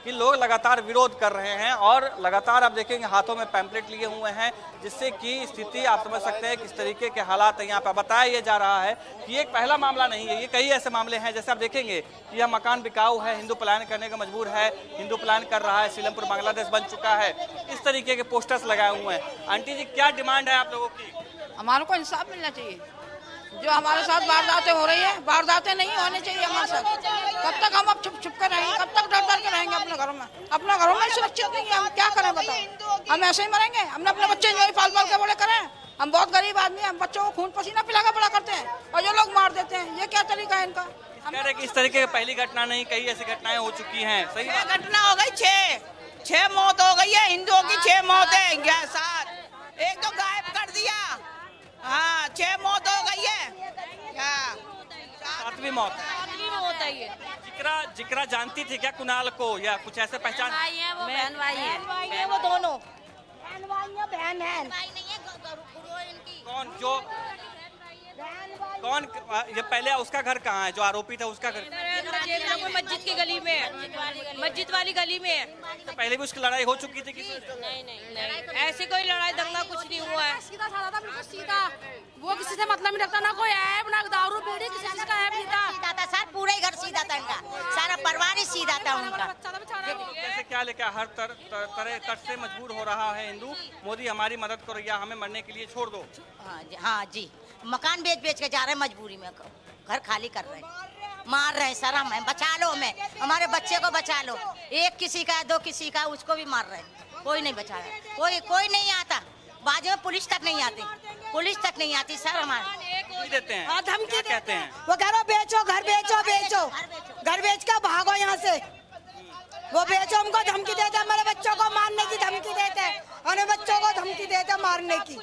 कि लोग लगातार विरोध कर रहे हैं और लगातार आप देखेंगे हाथों में पैम्पलेट लिए हुए हैं, जिससे कि स्थिति आप समझ सकते हैं किस तरीके के हालात यहाँ पर। बताया ये जा रहा है कि ये एक पहला मामला नहीं है, ये कई ऐसे मामले हैं। जैसे आप देखेंगे कि यह मकान बिकाऊ है, हिंदू पलायन करने का मजबूर है, हिंदू पलायन कर रहा है, सीलमपुर बांग्लादेश बन चुका है, इस तरीके के पोस्टर्स लगाए हुए हैं। आंटी जी, क्या डिमांड है आप लोगों की? हमारे को इंसाफ मिलना चाहिए। जो हमारे साथ वारदातें हो रही है, वारदातें नहीं होनी चाहिए हमारे साथ। कब तक हम अब छुप छुप कर रहेंगे, कब तक डर डर के रहेंगे अपने घरों में? अपने घरों में सुरक्षित नहीं है, हम क्या करें बताओ? हम ऐसे ही मरेंगे? हमने अपने बच्चे जो पाल पाल के बड़े करें। हम बहुत गरीब आदमी हैं, हम बच्चों को खून पसीना पिला कर बड़ा करते हैं और जो लोग मार देते हैं, ये क्या तरीका है इनका? कह रहे कि इस तरीके की पहली घटना नहीं, कई ऐसी घटनाएं हो चुकी हैं। सही छह घटना हो गई, छह मौत हो गई है, हिंदुओं की 6 मौत है, 7 एक तो गायब कर दिया। हाँ, 6 मौत हो गई है, 7वीं मौत है ये। जिक्रा जानती थी क्या कुणाल को, या कुछ ऐसे पहचान? भाई है वो, बहन भाई है वो दोनों। बहन है कौन ये पहले उसका घर कहाँ है, जो आरोपी था उसका घर? मस्जिद की गली में है, मस्जिद वाली गली में है। तो पहले भी उसकी लड़ाई हो चुकी थी किसी से? नहीं, ऐसी कोई लड़ाई दंगा कुछ नहीं हुआ है। सीधा साधा था, बिल्कुल सीधा। वो किसी से मतलब नहीं रखता, ना कोई ऐब, ना दारू बीड़ी, किसी चीज का ऐब नहीं था। सीधा था सर, पूरा ही घर सीधा था इनका, सारा परिवार ही सीधा था उनका। कैसे क्या लेकर हर तरह तट से मजबूर हो रहा है हिंदू? मोदी हमारी मदद करो या हमें मरने के लिए छोड़ दो। हाँ जी, मकान बेच बेच के जा रहे हैं, मजबूरी में घर खाली कर रहे हैं, मार रहे हैं। सर हमें बचा लो, हमें हमारे बच्चे को बचा लो। एक किसी का, 2 किसी का, उसको भी मार रहे हैं। कोई नहीं बचा रहा, कोई नहीं आता। बाजू में पुलिस तक नहीं आती, पुलिस तक नहीं आती सर। हमारे देते हैं, धमकी कहते हैं वो कह रहे बेचो, घर बेचो, घर बेच के भागो यहाँ से। वो बेचो, हमको धमकी देते, हमारे बच्चों को मारने की धमकी देते, हमारे बच्चों को धमकी देते मारने की।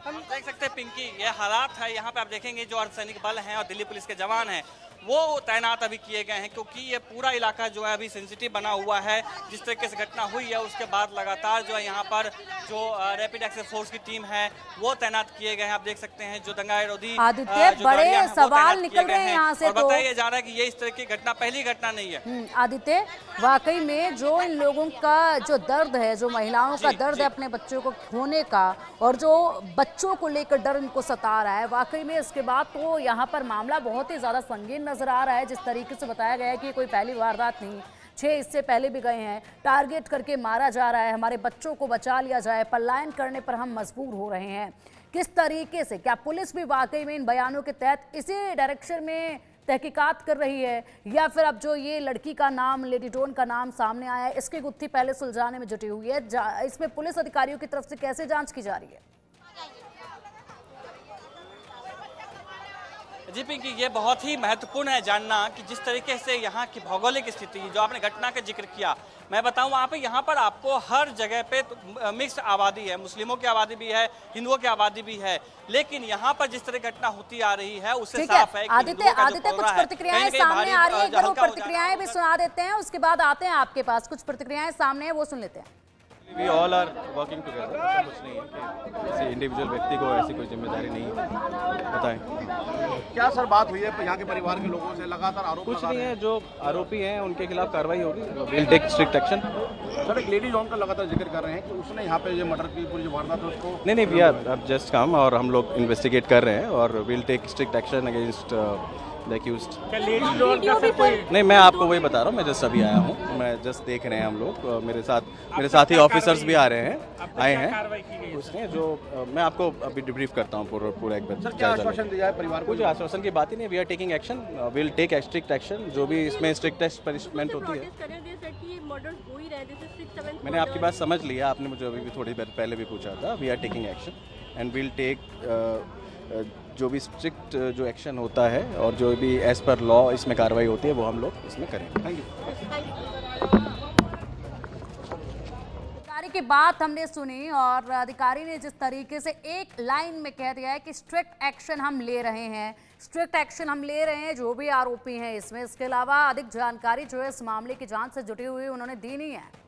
हम देख सकते हैं पिंकी, ये हालात है यहाँ पे। आप देखेंगे जो अर्धसैनिक बल हैं और दिल्ली पुलिस के जवान हैं वो तैनात अभी किए गए हैं, क्योंकि ये पूरा इलाका जो है अभी सेंसिटिव बना हुआ है। जिस तरीके से घटना हुई है उसके बाद लगातार जो है यहाँ पर जो रैपिड एक्शन फोर्स की टीम है वो तैनात किए गए हैं। आप देख सकते हैं जो दंगा विरोधी आदित्य बड़े सवाल निकल रहे हैं यहाँ से। और बताया जा रहा है कि ये इस तरह की घटना पहली घटना नहीं है। आदित्य, वाकई में जो इन लोगों का जो दर्द है, जो महिलाओं का दर्द है अपने बच्चों को खोने का, और जो बच्चों को लेकर डर इनको सता रहा है, वाकई में इसके बाद तो यहाँ पर मामला बहुत ही ज्यादा संगीन नजर आ रहा है। जिस तरीके से बताया गया है कि कोई पहली वारदात नहीं, 6 इससे पहले भी गए हैं। टारगेट करके मारा जा रहा है, हमारे बच्चों को बचा लिया जाए, पलायन करने पर हम मजबूर हो रहे हैं। किस तरीके से, क्या पुलिस भी वाकई में इन बयानों के तहत इसी डायरेक्शन में तहकीकात कर रही है, या फिर अब जो ये लड़की का नाम, लेडी डॉन का नाम सामने आया है, इसकी गुत्थी पहले सुलझाने में जुटी हुई है? इसमें पुलिस अधिकारियों की तरफ से कैसे जांच की जा रही है? जी पिंकी, ये बहुत ही महत्वपूर्ण है जानना कि जिस तरीके से यहाँ की भौगोलिक स्थिति, जो आपने घटना का जिक्र किया, मैं बताऊं यहाँ पर आपको हर जगह पे मिक्स आबादी है, मुस्लिमों की आबादी भी है, हिंदुओं की आबादी भी है, लेकिन यहाँ पर जिस तरह घटना होती आ रही है उससे साफ है कि आदित्य कुछ प्रतिक्रियाएं सामने आ रही है, एक बार वो प्रतिक्रियाएं भी सुना देते हैं, उसके बाद आते हैं आपके पास। कुछ प्रतिक्रियाएं सामने है, वो सुन लेते हैं। We all are working together। ऐसा कुछ नहीं है कि किसी इंडिविजुअल व्यक्ति को ऐसी कोई जिम्मेदारी नहीं है। बताएं क्या सर बात हुई है यहाँ के परिवार के लोगों से? लगातार आरोप कुछ नहीं है, जो आरोपी हैं उनके खिलाफ कार्रवाई होगी। Will take strict action. Sir एक लेडी जॉन का लगातार जिक्र कर रहे हैं कि उसने यहाँ पे जो मर्डर की पूरी जो वारदात है उसको नहीं, वी आर जस्ट कम और हम लोग इन्वेस्टिगेट कर रहे हैं और will take strict action against the accused. नहीं, मैं आपको वही बता रहा हूँ, मैं जस्ट अभी आया हूँ, मैं जस्ट देख रहे हैं हम लोग। मेरे साथ ही ऑफिसर्स भी आ रहे हैं, आए हैं। उसने जो मैं आपको अभी डिब्रीफ करता हूँ पूरा एक बार। क्या आश्वासन दिया है परिवार को? कुछ आश्वासन की बात ही नहीं। We are taking action, will take strict action. जो भी इसमें स्ट्रिक्टेस्ट पनिशमेंट होती है। मैंने आपकी बात समझ लिया, आपने मुझे अभी भी थोड़ी देर पहले भी पूछा था। We are taking action and will take जो भी स्ट्रिक्ट जो एक्शन होता है और जो भी एज पर लॉ इसमें कार्रवाई होती है वो हम लोग इसमें करेंगे। Thank you. अधिकारी की बात हमने सुनी और अधिकारी ने जिस तरीके से एक लाइन में कह दिया है कि स्ट्रिक्ट एक्शन हम ले रहे हैं, स्ट्रिक्ट एक्शन हम ले रहे हैं जो भी आरोपी हैं इसमें। इसके अलावा अधिक जानकारी जो है इस मामले की जांच से जुटी हुई उन्होंने दी नहीं है।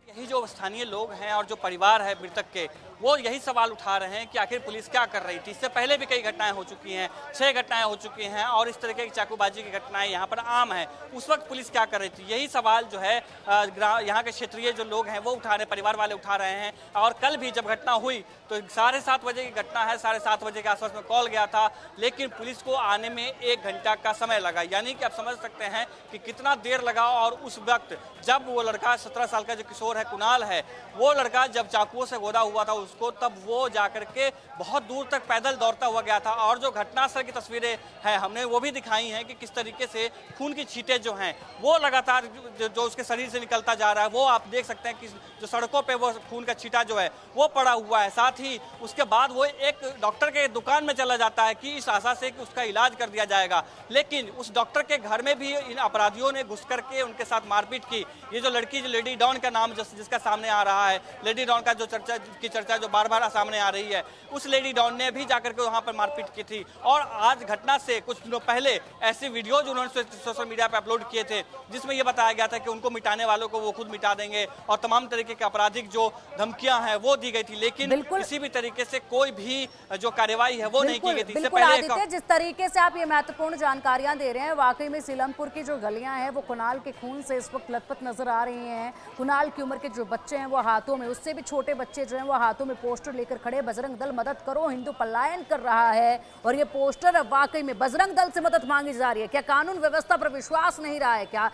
यही जो स्थानीय लोग हैं और जो परिवार है मृतक के, वो यही सवाल उठा रहे हैं कि आखिर पुलिस क्या कर रही थी। इससे पहले भी कई घटनाएं हो चुकी हैं, 6 घटनाएं हो चुकी हैं और इस तरीके की चाकूबाजी की घटनाएं यहाँ पर आम है। उस वक्त पुलिस क्या कर रही थी, यही सवाल जो है यहाँ के क्षेत्रीय जो लोग हैं वो उठा रहे, परिवार वाले उठा रहे हैं। और कल भी जब घटना हुई तो 7:30 बजे की घटना है, 7:30 बजे के आसपास में कॉल गया था, लेकिन पुलिस को आने में 1 घंटा का समय लगा। यानी कि आप समझ सकते हैं कि कितना देर लगा। और उस वक्त जब वो लड़का 17 साल का जो किशोर है, कुणाल है, वो लड़का जब चाकुओं से गोदा हुआ था उसको, तब वो जाकर के बहुत दूर तक पैदल दौड़ता हुआ गया था। और जो घटनास्थल की तस्वीरें हैं हमने वो भी दिखाई हैं कि किस तरीके से खून की छींटें जो हैं वो लगातार जो उसके शरीर से निकलता जा रहा है, वो आप देख सकते हैं कि जो सड़कों पे वो खून का छींटा जो है वो पड़ा हुआ है। साथ ही उसके बाद वो एक डॉक्टर के दुकान में चला जाता है कि इस आशा से कि उसका इलाज कर दिया जाएगा, लेकिन उस डॉक्टर के घर में भी इन अपराधियों ने घुस करके उनके साथ मारपीट की। ये जो लड़की, जो लेडी डॉन का नाम जिसका सामने आ रहा है, लेडी डॉन का जो चर्चा जो बार बार सामने आ रही है, उस लेडी डॉन ने भी जाकर के वहां पर मारपीट की थी। और आज घटना से कुछ दिनों पहले ऐसे वीडियोज उन्होंने सोशल मीडिया पर अपलोड किए थे जिसमें यह बताया गया था कि उनको मिटाने वालों को वो खुद मिटा देंगे और तमाम तरीके के आपराधिक जो धमकियां हैं वो दी गई थी, लेकिन किसी भी तरीके से कोई भी जो कार्रवाई है वो नहीं की गई थी। इससे पहले जिस तरीके से आप ये महत्वपूर्ण जानकारियां दे रहे हैं, वाकई में सीलमपुर की जो गलियां हैं वो कुणाल के खून से इस वक्त लथपथ नजर आ रही हैं। कुणाल की उम्र के जो बच्चे हैं वो हाथों में, उससे भी छोटे बच्चे जो हैं वो हाथों में पोस्टर लेकर खड़े, बजरंग दल मदद करो, हिंदू पलायन कर रहा है। और ये पोस्टर अब वाकई में बजरंग दल से मदद मांगी जा रही है। क्या कानून व्यवस्था पर विश्वास नहीं रहा है? क्या